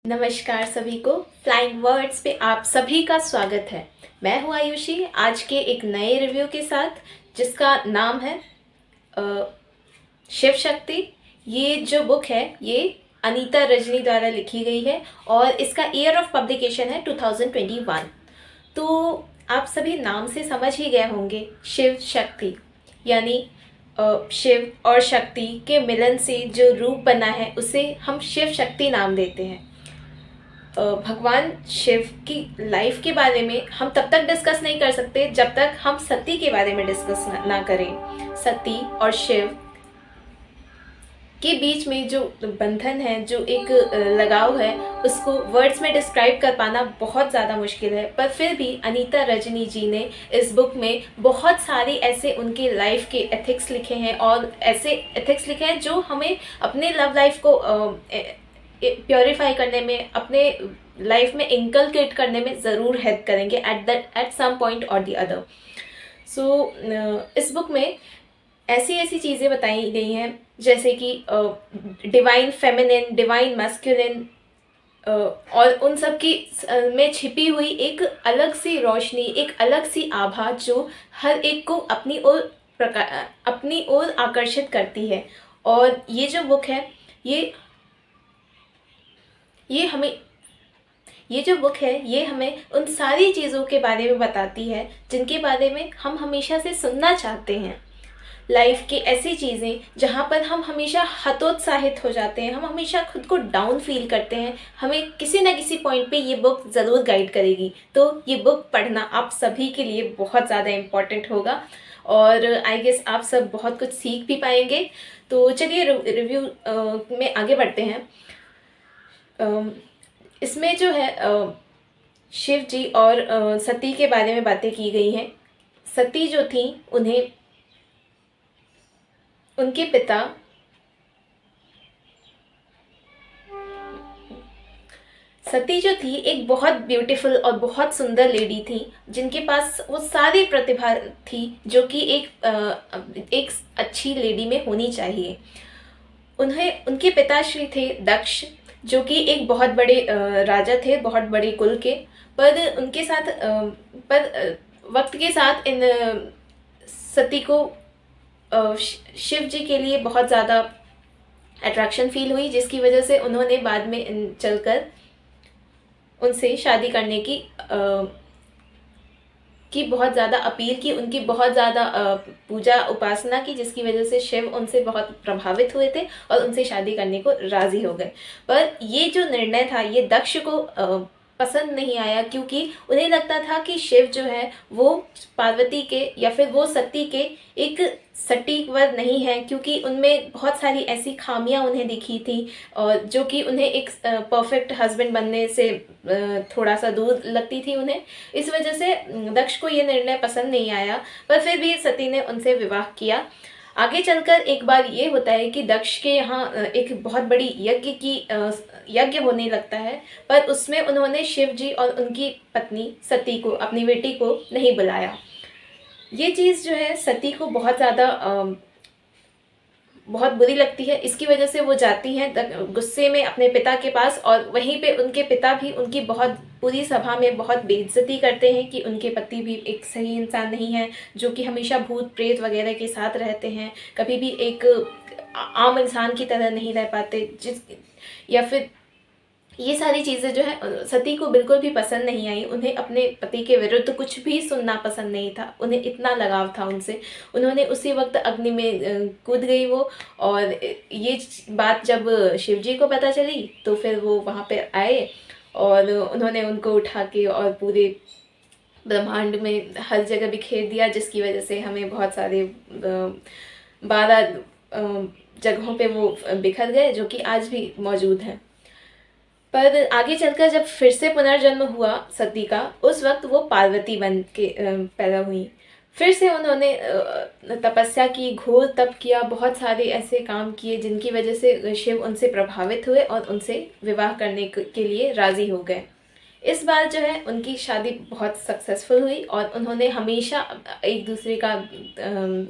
नमस्कार सभी को। फ्लाइंग वर्ड्स पे आप सभी का स्वागत है। मैं हूँ आयुषी आज के एक नए रिव्यू के साथ, जिसका नाम है शिव शक्ति। ये जो बुक है ये अनीता रजनी द्वारा लिखी गई है और इसका ईयर ऑफ पब्लिकेशन है 2021। तो आप सभी नाम से समझ ही गए होंगे, शिव शक्ति यानी शिव और शक्ति के मिलन से जो रूप बना है उसे हम शिव शक्ति नाम देते हैं। भगवान शिव की लाइफ के बारे में हम तब तक डिस्कस नहीं कर सकते जब तक हम सती के बारे में डिस्कस ना करें। सती और शिव के बीच में जो बंधन है, जो एक लगाव है, उसको वर्ड्स में डिस्क्राइब कर पाना बहुत ज़्यादा मुश्किल है। पर फिर भी अनीता रजनी जी ने इस बुक में बहुत सारे ऐसे उनके लाइफ के एथिक्स लिखे हैं और ऐसे एथिक्स लिखे हैं जो हमें अपने लव लाइफ को प्योरीफाई करने में, अपने लाइफ में इंकलकेट करने में ज़रूर हेल्प करेंगे एट सम पॉइंट और द अदर। सो इस बुक में ऐसी ऐसी चीज़ें बताई गई हैं जैसे कि डिवाइन फेमिनिन, डिवाइन मैस्कुलिन, और उन सब की में छिपी हुई एक अलग सी रोशनी, एक अलग सी आभा जो हर एक को अपनी ओर आकर्षित करती है। और ये जो बुक है ये हमें उन सारी चीज़ों के बारे में बताती है जिनके बारे में हम हमेशा से सुनना चाहते हैं। लाइफ की ऐसी चीज़ें जहाँ पर हम हमेशा हतोत्साहित हो जाते हैं, हम हमेशा खुद को डाउन फील करते हैं, हमें किसी न किसी पॉइंट पे ये बुक ज़रूर गाइड करेगी। तो ये बुक पढ़ना आप सभी के लिए बहुत ज़्यादा इम्पॉर्टेंट होगा और आई गेस आप सब बहुत कुछ सीख भी पाएंगे। तो चलिए रिव्यू में आगे बढ़ते हैं। इसमें जो है शिव जी और सती के बारे में बातें की गई हैं। सती जो थी, उन्हें उनके पिता सती जो थी एक बहुत ब्यूटीफुल और बहुत सुंदर लेडी थी, जिनके पास वो सारी प्रतिभा थी जो कि एक अच्छी लेडी में होनी चाहिए। उनके पिताश्री थे दक्ष, जो कि एक बहुत बड़े राजा थे, बहुत बड़े कुल के। पर उनके साथ वक्त के साथ इन सती को शिव जी के लिए बहुत ज़्यादा अट्रैक्शन फील हुई, जिसकी वजह से उन्होंने बाद में चलकर उनसे शादी करने की बहुत ज़्यादा अपील की, उनकी बहुत ज़्यादा पूजा उपासना की, जिसकी वजह से शिव उनसे बहुत प्रभावित हुए थे और उनसे शादी करने को राज़ी हो गए। पर ये जो निर्णय था ये दक्ष को पसंद नहीं आया, क्योंकि उन्हें लगता था कि शिव जो है वो पार्वती के या फिर वो सती के एक सटीक वर नहीं है, क्योंकि उनमें बहुत सारी ऐसी खामियां उन्हें दिखी थी और जो कि उन्हें एक परफेक्ट हस्बैंड बनने से थोड़ा सा दूर लगती थी उन्हें। इस वजह से दक्ष को ये निर्णय पसंद नहीं आया, पर फिर भी सती ने उनसे विवाह किया। आगे चलकर एक बार ये होता है कि दक्ष के यहाँ एक बहुत बड़ी यज्ञ होने लगता है, पर उसमें उन्होंने शिव जी और उनकी पत्नी सती को, अपनी बेटी को नहीं बुलाया। ये चीज़ जो है सती को बहुत बुरी लगती है। इसकी वजह से वो जाती हैं गुस्से में अपने पिता के पास, और वहीं पे उनके पिता भी उनकी बहुत पूरी सभा में बहुत बेइज्जती करते हैं कि उनके पति भी एक सही इंसान नहीं है, जो कि हमेशा भूत प्रेत वगैरह के साथ रहते हैं, कभी भी एक आम इंसान की तरह नहीं रह पाते, या फिर ये सारी चीज़ें जो है सती को बिल्कुल भी पसंद नहीं आई। उन्हें अपने पति के विरुद्ध कुछ भी सुनना पसंद नहीं था, उन्हें इतना लगाव था उनसे। उन्होंने उसी वक्त अग्नि में कूद गई वो, और ये बात जब शिवजी को पता चली तो फिर वो वहाँ पे आए और उन्होंने उनको उठा के और पूरे ब्रह्मांड में हर जगह बिखेर दिया, जिसकी वजह से हमें बहुत सारे 12 जगहों पे वो बिखर गए, जो कि आज भी मौजूद हैं। पर आगे चलकर जब फिर से पुनर्जन्म हुआ सती का, उस वक्त वो पार्वती बन के पैदा हुई। फिर से उन्होंने तपस्या की, घोर तप किया, बहुत सारे ऐसे काम किए जिनकी वजह से शिव उनसे प्रभावित हुए और उनसे विवाह करने के लिए राज़ी हो गए। इस बार जो है उनकी शादी बहुत सक्सेसफुल हुई और उन्होंने हमेशा एक दूसरे का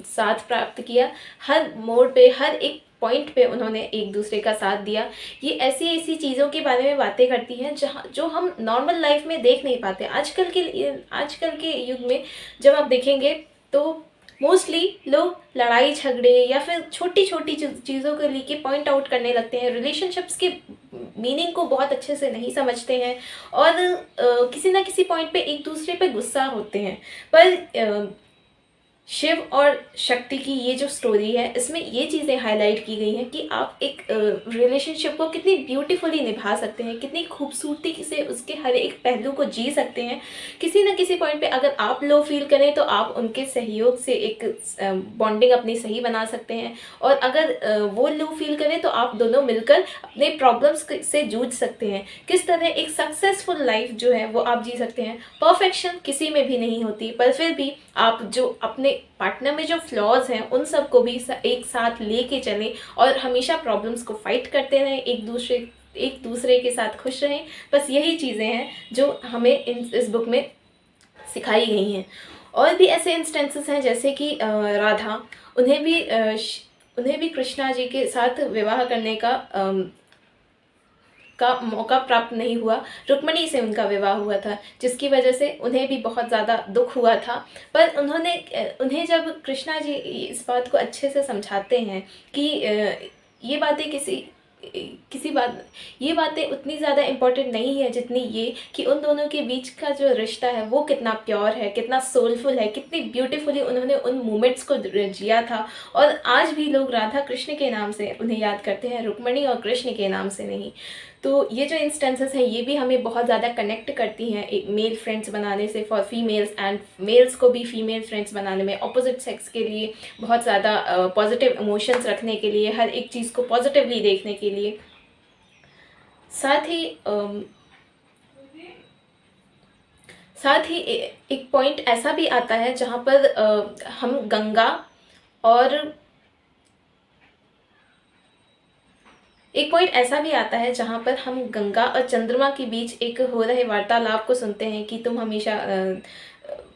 साथ प्राप्त किया। हर मोड़ पे, हर एक पॉइंट पे उन्होंने एक दूसरे का साथ दिया। ये ऐसी ऐसी चीज़ों के बारे में बातें करती हैं जहाँ जो हम नॉर्मल लाइफ में देख नहीं पाते। आजकल के युग में जब आप देखेंगे तो मोस्टली लोग लड़ाई झगड़े या फिर छोटी छोटी चीज़ों को लेके पॉइंट आउट करने लगते हैं, रिलेशनशिप्स के मीनिंग को बहुत अच्छे से नहीं समझते हैं और किसी ना किसी पॉइंट पे एक दूसरे पे गुस्सा होते हैं। पर शिव और शक्ति की ये जो स्टोरी है, इसमें ये चीज़ें हाईलाइट की गई हैं कि आप एक रिलेशनशिप को कितनी ब्यूटीफुली निभा सकते हैं, कितनी खूबसूरती से उसके हर एक पहलू को जी सकते हैं। किसी न किसी पॉइंट पे अगर आप लो फील करें तो आप उनके सहयोग से एक बॉन्डिंग अपनी सही बना सकते हैं, और अगर वो लो फील करें तो आप दोनों मिलकर अपने प्रॉब्लम्स से जूझ सकते हैं। किस तरह एक सक्सेसफुल लाइफ जो है वो आप जी सकते हैं। परफेक्शन किसी में भी नहीं होती, पर फिर भी आप जो अपने पार्टनर में जो फ्लॉज हैं उन सब को भी एक साथ लेके चलें और हमेशा प्रॉब्लम्स को फाइट करते रहें, एक दूसरे के साथ खुश रहें। बस यही चीज़ें हैं जो हमें इस बुक में सिखाई गई हैं। और भी ऐसे इंस्टेंसेस हैं जैसे कि राधा, उन्हें भी कृष्णा जी के साथ विवाह करने का मौका प्राप्त नहीं हुआ। रुक्मिणी से उनका विवाह हुआ था, जिसकी वजह से उन्हें भी बहुत ज़्यादा दुख हुआ था। पर उन्हें जब कृष्णा जी इस बात को अच्छे से समझाते हैं कि ये बातें ये बातें उतनी ज़्यादा इम्पोर्टेंट नहीं है जितनी ये कि उन दोनों के बीच का जो रिश्ता है वो कितना प्योर है, कितना सोलफुल है, कितनी ब्यूटीफुली उन्होंने उन मोमेंट्स को जिया था। और आज भी लोग राधा कृष्ण के नाम से उन्हें याद करते हैं, रुक्मिणी और कृष्ण के नाम से नहीं। तो ये जो इंस्टेंसेस हैं ये भी हमें बहुत ज़्यादा कनेक्ट करती हैं एक मेल फ्रेंड्स बनाने से फॉर फीमेल्स, एंड मेल्स को भी फीमेल फ्रेंड्स बनाने में, ऑपोजिट सेक्स के लिए बहुत ज़्यादा पॉजिटिव इमोशंस रखने के लिए, हर एक चीज़ को पॉजिटिवली देखने के लिए। साथ ही एक पॉइंट ऐसा भी आता है जहाँ पर हम गंगा और एक पॉइंट ऐसा भी आता है जहाँ पर हम गंगा और चंद्रमा के बीच एक हो रहे वार्तालाप को सुनते हैं कि तुम हमेशा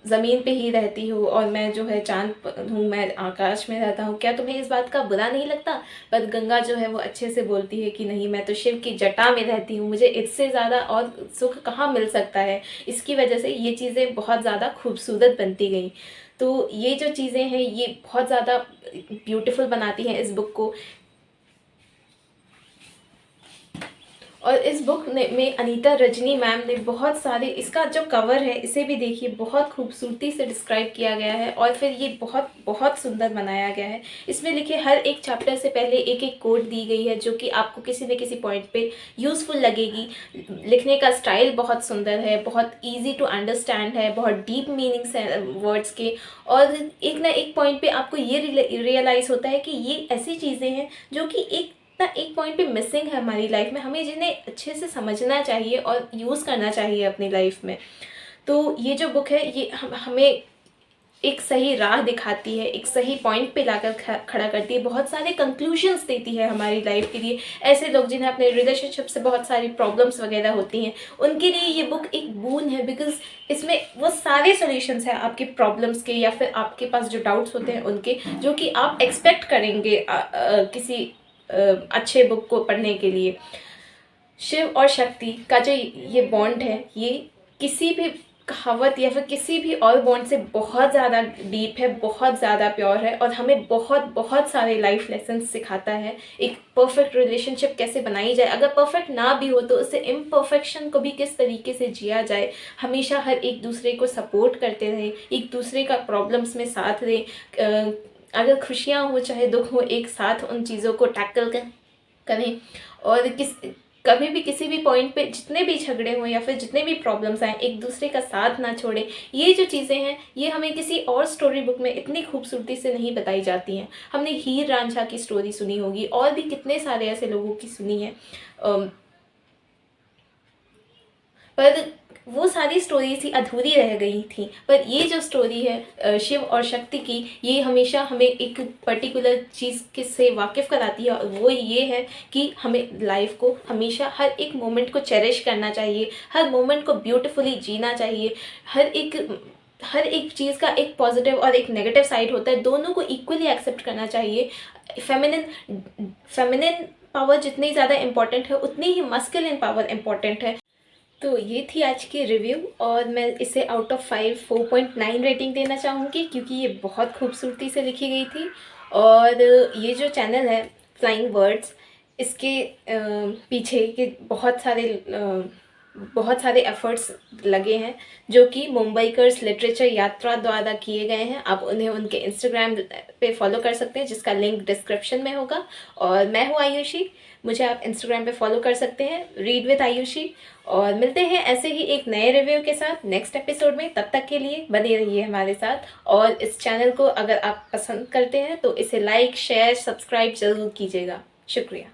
ज़मीन पे ही रहती हो और मैं जो है चांद हूँ, मैं आकाश में रहता हूँ, क्या तुम्हें इस बात का बुरा नहीं लगता? पर गंगा जो है वो अच्छे से बोलती है कि नहीं, मैं तो शिव की जटा में रहती हूँ, मुझे इससे ज़्यादा और सुख कहाँ मिल सकता है। इसकी वजह से ये चीज़ें बहुत ज़्यादा खूबसूरत बनती गई। तो ये जो चीज़ें हैं ये बहुत ज़्यादा ब्यूटीफुल बनाती हैं इस बुक को। और इस बुक में अनीता रजनी मैम ने बहुत सारे, इसका जो कवर है इसे भी देखिए, बहुत खूबसूरती से डिस्क्राइब किया गया है और फिर ये बहुत बहुत सुंदर बनाया गया है। इसमें लिखे हर एक चैप्टर से पहले एक एक कोड दी गई है जो कि आपको किसी न किसी पॉइंट पे यूज़फुल लगेगी। लिखने का स्टाइल बहुत सुंदर है, बहुत ईजी टू अंडरस्टैंड है, बहुत डीप मीनिंग्स है वर्ड्स के, और एक ना एक पॉइंट पे आपको ये रियलाइज़ होता है कि ये ऐसी चीज़ें हैं जो कि एक पॉइंट पे मिसिंग है हमारी लाइफ में, हमें जिन्हें अच्छे से समझना चाहिए और यूज़ करना चाहिए अपनी लाइफ में। तो ये जो बुक है ये हमें एक सही राह दिखाती है, एक सही पॉइंट पे लाकर खड़ा करती है, बहुत सारे कंक्लूजन्स देती है हमारी लाइफ के लिए। ऐसे लोग जिन्हें अपने रिलेशनशिप से बहुत सारी प्रॉब्लम्स वगैरह होती हैं उनके लिए ये बुक एक बून है, बिकॉज इसमें वो सारे सॉल्यूशंस हैं आपके प्रॉब्लम्स के या फिर आपके पास जो डाउट्स होते हैं उनके, जो कि आप एक्सपेक्ट करेंगे किसी अच्छे बुक को पढ़ने के लिए। शिव और शक्ति का जो ये बॉन्ड है ये किसी भी कहावत या फिर किसी भी और बॉन्ड से बहुत ज़्यादा डीप है, बहुत ज़्यादा प्योर है और हमें बहुत बहुत सारे लाइफ लेसन सिखाता है। एक परफेक्ट रिलेशनशिप कैसे बनाई जाए, अगर परफेक्ट ना भी हो तो उससे इम्परफेक्शन को भी किस तरीके से जिया जाए, हमेशा हर एक दूसरे को सपोर्ट करते रहें, एक दूसरे का प्रॉब्लम्स में साथ दें, अगर खुशियाँ हो चाहे दुख हो एक साथ उन चीज़ों को टैकल करें, और कभी भी किसी भी पॉइंट पे जितने भी झगड़े हों या फिर जितने भी प्रॉब्लम्स आएँ एक दूसरे का साथ ना छोड़ें। ये जो चीज़ें हैं ये हमें किसी और स्टोरी बुक में इतनी खूबसूरती से नहीं बताई जाती हैं। हमने हीर रांझा की स्टोरी सुनी होगी और भी कितने सारे ऐसे लोगों की सुनी है, पर वो सारी स्टोरीज ही अधूरी रह गई थी। पर ये जो स्टोरी है शिव और शक्ति की, ये हमेशा हमें एक पर्टिकुलर चीज़ के से वाकिफ़ कराती है, और वो ये है कि हमें लाइफ को हमेशा हर एक मोमेंट को चेरिश करना चाहिए, हर मोमेंट को ब्यूटीफुली जीना चाहिए। हर एक चीज़ का एक पॉजिटिव और एक नेगेटिव साइड होता है, दोनों को इक्वली एक्सेप्ट करना चाहिए। फेमिनिन पावर जितनी ज़्यादा इम्पॉर्टेंट है, उतनी ही मस्कुलिन पावर इम्पॉर्टेंट है। तो ये थी आज की रिव्यू, और मैं इसे आउट ऑफ 5 4.9 रेटिंग देना चाहूँगी, क्योंकि ये बहुत खूबसूरती से लिखी गई थी। और ये जो चैनल है फ्लाइंग वर्ड्स, इसके पीछे के बहुत सारे एफर्ट्स लगे हैं, जो कि मुंबईकर्स लिटरेचर यात्रा द्वारा किए गए हैं। आप उन्हें उनके इंस्टाग्राम पे फॉलो कर सकते हैं, जिसका लिंक डिस्क्रिप्शन में होगा। और मैं हूँ आयुषी, मुझे आप इंस्टाग्राम पे फॉलो कर सकते हैं, रीड विद आयुषी। और मिलते हैं ऐसे ही एक नए रिव्यू के साथ नेक्स्ट एपिसोड में। तब तक के लिए बने रहिए हमारे साथ, और इस चैनल को अगर आप पसंद करते हैं तो इसे लाइक, शेयर, सब्सक्राइब ज़रूर कीजिएगा। शुक्रिया।